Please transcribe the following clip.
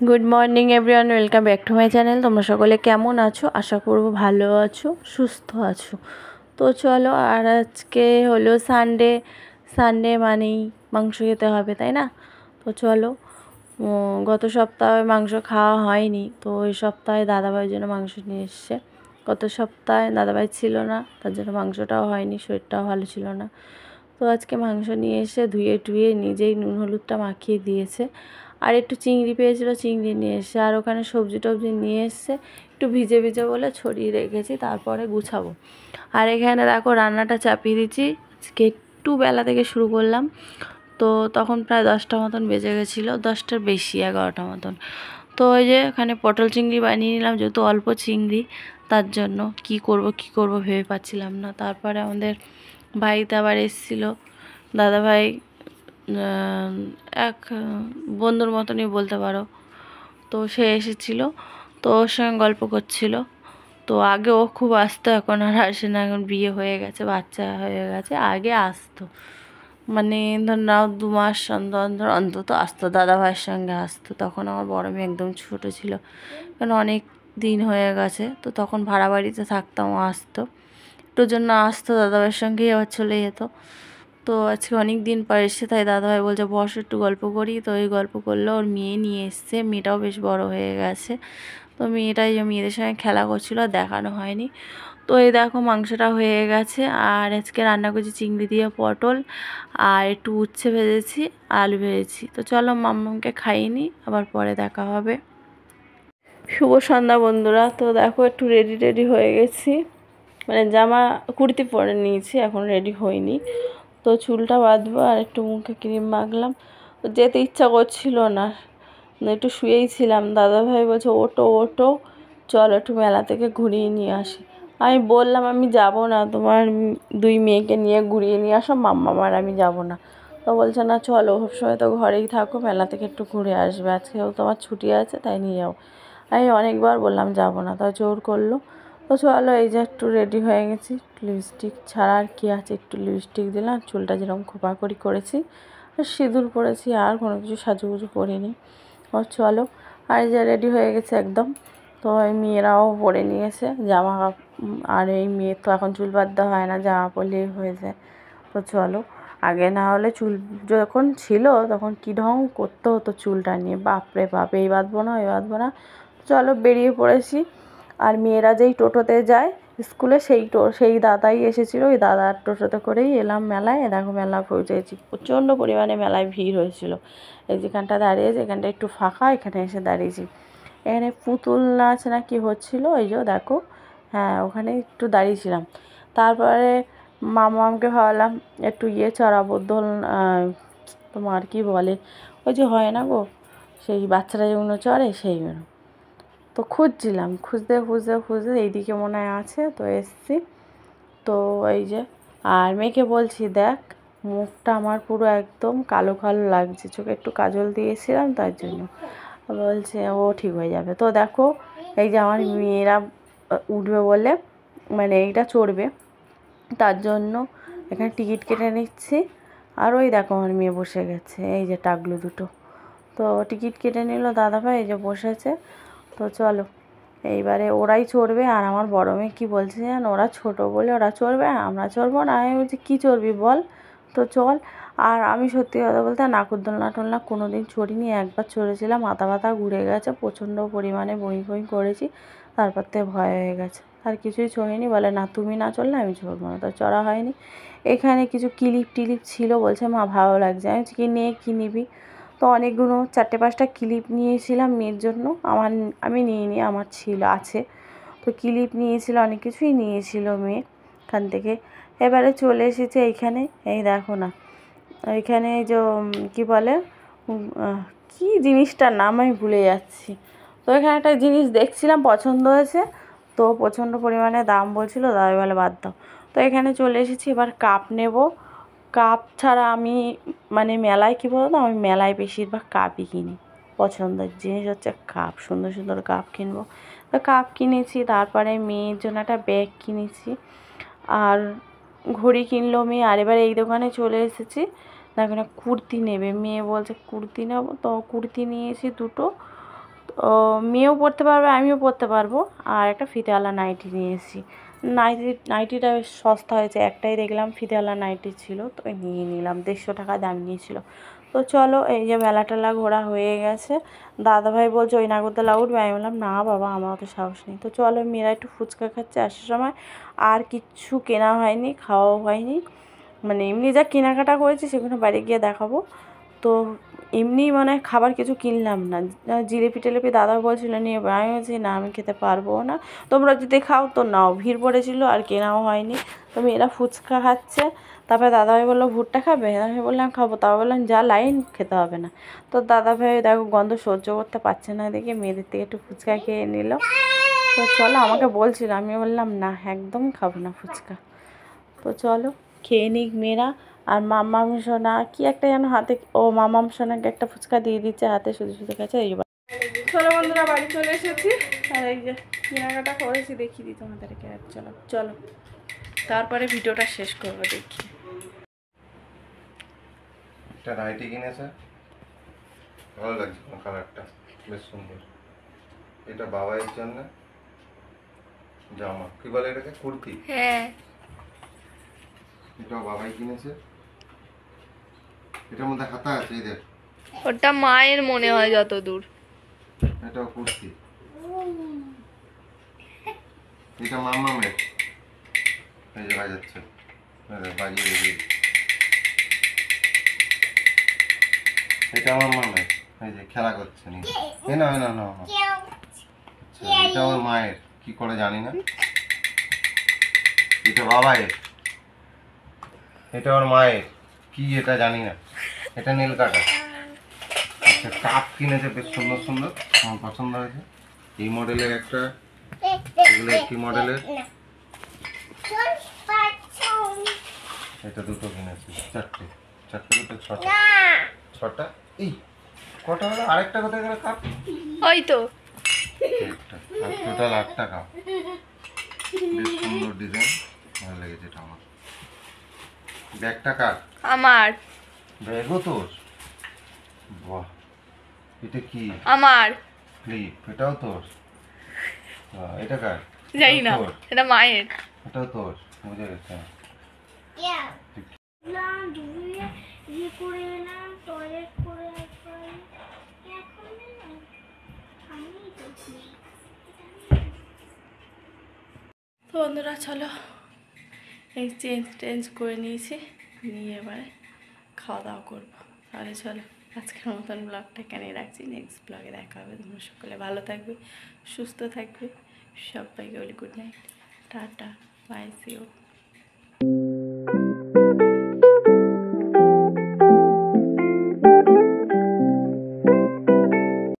Good morning everyone, welcome back to my channel. তোমরা সকলে কেমন আছো? আশা করবো ভালো আছো, সুস্থ আছো। তো চলো, আর আজকে হলো সানডে। সানডে মানেই মাংস খেতে হবে, তাই না? তো চলো, গত সপ্তাহে মাংস খাওয়া হয়নি, তো এই সপ্তাহে দাদাভাইয়ের জন্য মাংস নিয়ে এসছে। গত সপ্তাহে দাদাভাই ছিল না, তার জন্য মাংসটাও হয়নি, শরীরটাও ভালো ছিল না। তো আজকে মাংস নিয়ে এসে ধুয়ে টুয়ে নিজেই নুন হলুদটা মাখিয়ে দিয়েছে। আর একটু চিংড়ি পেয়েছিল, চিংড়ি নিয়ে এসে, আর ওখানে সবজি টবজি নিয়ে এসছে, একটু ভিজে ভিজে বলে ছড়িয়ে রেখেছি, তারপরে গুছাবো। আর এখানে দেখো রান্নাটা চাপিয়ে দিচ্ছি। আজকে একটু বেলা থেকে শুরু করলাম, তো তখন প্রায় 10টা মতন বেজে গেছিলো, 10টার বেশি, 11টা মতন। তো ওই যে এখানে পটল চিংড়ি বানিয়ে নিলাম, যেহেতু অল্প চিংড়ি, তার জন্য কি করব ভেবে পাচ্ছিলাম না। তারপরে আমাদের ভাইতে আবার এসেছিলো, দাদাভাই, এক বন্ধুর মতনই বলতে পারো। তো সে এসেছিল, তো ওর সঙ্গে গল্প করছিল। তো আগে ও খুব আসতো, এখন আর আসে না, এখন বিয়ে হয়ে গেছে, বাচ্চা হয়ে গেছে। আগে আসতো, মানে ধর নাও 2 মাস অন্তর অন্তত আসতো, দাদাভাইয়ের সঙ্গে আসতো। তখন আমার বড় মেয়ে একদম ছোটো ছিল, কারণ অনেক দিন হয়ে গেছে। তো তখন ভাড়া বাড়িতে থাকতাম, ও আসতো, একটুর জন্য আসতো, দাদাভাইয়ের সঙ্গেই আবার চলে যেত। তো আজকে অনেক দিন পর এসছে, তাই দাদাভাই বলছে বস একটু গল্প করি। তো ওই গল্প করলো, ওর মেয়ে নিয়ে এসছে, মেয়েটাও বেশ বড় হয়ে গেছে। তো মেয়েটাই মেয়েদের সঙ্গে খেলা করছিল, দেখানো হয়নি। তো এই দেখো মাংসটা হয়ে গেছে, আর আজকে রান্না করছি চিংড়ি দিয়ে পটল, আর একটু উচ্ছে ভেজেছি, আলু ভেজেছি। তো চলো মাম্মামকে খাইয়ে নিই, আবার পরে দেখা হবে। শুভ সন্ধ্যা বন্ধুরা। তো দেখো একটু রেডি হয়ে গেছি, মানে জামা কুর্তি পরে নিয়েছি, এখন রেডি হইনি। তো চুলটা বাঁধবো, আর একটু মুখে ক্রিম মাখলাম। তো যেতে ইচ্ছা করছিল না, একটু শুয়েই ছিলাম। দাদাভাই বলছে ওটো ওটো, চলো একটু মেলা থেকে ঘুরিয়ে নিয়ে আসি। আমি বললাম আমি যাব না, তোমার 2 মেয়েকে নিয়ে ঘুরিয়ে নিয়ে আসো, মাম্মাম আর আমি যাব না। তো বলছে না চলো, সবসময় তো ঘরেই থাকো, মেলা থেকে একটু ঘুরে আসবে, আজকেও তোমার ছুটি আছে, তাই নিয়ে যাও। আমি অনেকবার বললাম যাব না, তাও জোর করলো। তো চলো, এই যে একটু রেডি হয়ে গেছি, লিপস্টিক ছাড়া আর কী আছে, একটু লিপস্টিক দিলাম, চুলটা যেরকম খোপাখড়ি করেছি, আর সিঁদুর পরেছি, আর কোনো কিছু সাজুগুজু করিনি। ও চলো, আর এই যে রেডি হয়ে গেছে একদম। তো এই মেয়েরাও পরে নিয়েছে জামা, আর এই মেয়ের তো এখন চুল বাঁধতে হয় না, জামা পরলেই হয়ে যায়। তো চলো, আগে না হলে চুল যখন ছিল তখন কী ঢং করতে হতো চুলটা নিয়ে, বাপরে বাপ, এই বাঁধবো না, এই বাঁধবো না। চলো, বেরিয়ে পড়েছি। আর মেয়েরা যেই টোটোতে যায় স্কুলে, সেই দাদাই এসেছিলো, ওই দাদার টোটোতে করেই এলাম মেলায়। দেখো মেলা পৌঁছেছি, প্রচণ্ড পরিমাণে মেলায় ভিড় হয়েছিল। এই যেখানটা দাঁড়িয়েছি, এখানটা একটু ফাঁকা, এখানে এসে দাঁড়িয়েছি। এখানে পুতুল নাচ না কি হচ্ছিলো, এই যে দেখো, হ্যাঁ ওখানে একটু দাঁড়িয়েছিলাম। তারপরে মামাকে ভাবলাম একটু চড়াবো, তোমার কি বলে, ওই যে হয় না গো, সেই বাচ্চারা যেগুলো চড়ে সেইগুলো। তো খুঁজছিলাম, খুঁজতে এইদিকে মনে হয় আছে, তো এসছি। তো এই যে, আর মেয়েকে বলছি দেখ, মুখটা আমার পুরো একদম কালো কালো লাগছে, চোখে একটু কাজল দিয়েছিলাম তার জন্য। বলছে ও ঠিক হয়ে যাবে। তো দেখো, এই যে আমার মেয়েরা উঠবে বলে, মানে এইটা চড়বে, তার জন্য এখানে টিকিট কেটে নিচ্ছি। আর ওই দেখো আমার মেয়ে বসে গেছে, এই যে টাগলু দুটো। তো টিকিট কেটে নিল দাদাভাই, এই যে বসেছে। তো চলো, এইবারে ওরাই চড়বে। আর আমার বড় মেয়ে কী বলছে জানো, ওরা ছোটো বলে ওরা চড়বে, আমরা চড়বো না। আমি বলছি কী চড়বি বল, তো চল। আর আমি সত্যি কথা বলতে নাগরদোলনা টোলনা কোনো দিন চড়িনি, একবার চড়েছিলাম, মাথা ব্যথা ঘুরে গেছে, প্রচণ্ড পরিমাণে বই করেছি, তারপর থেকে ভয় হয়ে গেছে, আর কিছুই চড়িনি। বলে না তুমি না চললে আমি চড়বো না, তো চড়া হয়নি। এখানে কিছু ক্লিপ টিলিপ ছিল, বলছে মা ভালো লাগছে। আমি কি নিয়ে কী নিবি? তো অনেকগুলো 4-5টা ক্লিপ নিয়েছিলাম মেয়ের জন্য, আমি নিইনি, আমার আছে। তো ক্লিপ নিয়েছিল, অনেক কিছুই নিয়েছিল মেয়ে এখান থেকে। এবারে চলে এসেছে এইখানে, এই দেখো না, এইখানে যে কী বলে, কী জিনিসটার নাম আমি ভুলে যাচ্ছি। তো এখানে একটা জিনিস দেখছিলাম, পছন্দ হয়েছে, তো প্রচণ্ড পরিমাণে দাম বলছিল, দাদাই বলে বাদ দাও। তো এখানে চলে এসেছি, এবার কাপ নেব। কাপ ছাড়া আমি, মানে মেলায় কী বলো তো, আমি মেলায় বেশিরভাগ কাপই কিনি, পছন্দের জিনিস হচ্ছে কাপ, সুন্দর সুন্দর কাপ কিনবো। তো কাপ কিনেছি, তারপরে মেয়ের জন্য একটা ব্যাগ কিনেছি, আর ঘড়ি কিনলো মেয়ে। আর এবার এই দোকানে চলে এসেছি, দেখো না কুর্তি নেবে, মেয়ে বলছে কুর্তি নেবো, তো কুর্তি নিয়েছি 2টো। তো মেয়েও পরতে পারবে, আমিও পরতে পারবো। আর একটা ফিতেওয়ালা নাইটি নিয়ে এসেছি। নাইটিটা বেশ সস্তা হয়েছে, একটাই দেখলাম ফিতেওয়ালা নাইটি ছিল, তো নিয়ে নিলাম। 150 টাকা দাম নিয়েছিল। তো চলো, এই যে মেলা টেলা ঘোরা হয়ে গেছে। দাদাভাই বলছে ওই নাগরদোলা উঠবে, আমি বললাম না বাবা, আমার অত সাহস নেই। তো চলো, মেয়েরা একটু ফুচকা খাচ্ছে আসার সময়। আর কিচ্ছু কেনা হয়নি, খাওয়াও হয়নি, মানে এমনি যা কেনাকাটা করেছি সেগুলো বাড়ি গিয়ে দেখাবো। তো এমনি মানে খাবার কিছু কিনলাম না। জিলিপি টিলিপি দাদা বলছিল নিয়ে, আমি বলছি না, আমি খেতে পারবো না, তোমরা যদি খাও তো নাও। ভিড় পড়েছিল আর কেনাও হয়নি। তো মেয়েরা ফুচকা খাচ্ছে। তারপরে দাদাভাই বললো ভুট্টা খাবে, আমি বললাম খাবো। তারপর বললাম যা লাইন, খেতে হবে না। তো দাদাভাই দেখো গন্ধ সহ্য করতে পারছে না দেখে মেয়েদের থেকে একটু ফুচকা খেয়ে নিল। তো চলো, আমাকে বলছিল, আমি বললাম না, একদম খাবো না ফুচকা। তো চলো, খেয়ে নিক মেয়েরা। আর মামাম সোনা কি একটা যেন হাতে, ও মামাম সোনাকে একটা ফুচকা দিয়ে দিচ্ছে হাতে, শুধু শুধু কাছে। এই চলো বন্ধুরা, বাড়ি চলে এসেছি। আর এই যে কেনাকাটা করেছি, দেখিয়ে দিই তোমাদেরকে। চলো চলো, তারপরে ভিডিওটা শেষ করবো। দেখি, একটা নাইটি কিনেছে, ভালো লাগছে কালারটা, বেশ সুন্দর। এটা বাবাইয়ের জন্য জামা, কি বলে এটাকে, কুর্তি। হ্যাঁ, এটাও বাবাই কিনেছে। এটার মধ্যে হাতা আছে, এই দেখ। ওটা মায়ের মনে হয় যত দূর। এটাও কুর্তি। এটা মামামের, এই যে বাজাচ্ছে, বাজিয়ে রেখে। এটা আমার মামের, এই যে খেলা করছে নি। না না না, আচ্ছা এটা আমার মায়ের, কি করে জানি না। এটা বাবাইয়ের, এটা আমার মায়ের, কি এটা জানি না। এটা নীল কাটা। আচ্ছা, কাপ কিনেছে বেশ সুন্দর সুন্দর, আমার পছন্দ হয়েছে। এই মডেলের একটা, এগুলো কি মডেলের। এটা দুটো কিনেছে, চারটে চারটে, দুটো ছটা, ছটা। এই কটা হলো, আরেকটা কোথায় গেল কাপ? ওই তো টোটাল 8টা কাপ। বেশ সুন্দর ডিজাইন, ভালো লেগেছে এটা আমার। ব্যাগটা কার? আমার। ব্যাগও তোর? বাহ, এটা কি? আমার। ক্লিপ, এটাও তোর? এটা কার? জানি না, এটা মায়ের। এটাও তোর, বুঝে গেছে। তো বন্ধুরা চলো, এই চেঞ্জ করে নিয়েছি, নিয়ে এবারে খাওয়া দাওয়া করবো। তাহলে চলো, আজকের মতন ব্লগটা এখানেই রাখছি। নেক্সট ব্লগে দেখা হবে। তোমরা সকলে ভালো থাকবে, সুস্থ থাকবে। সবাইকে বলি good night, tata, bye, see you.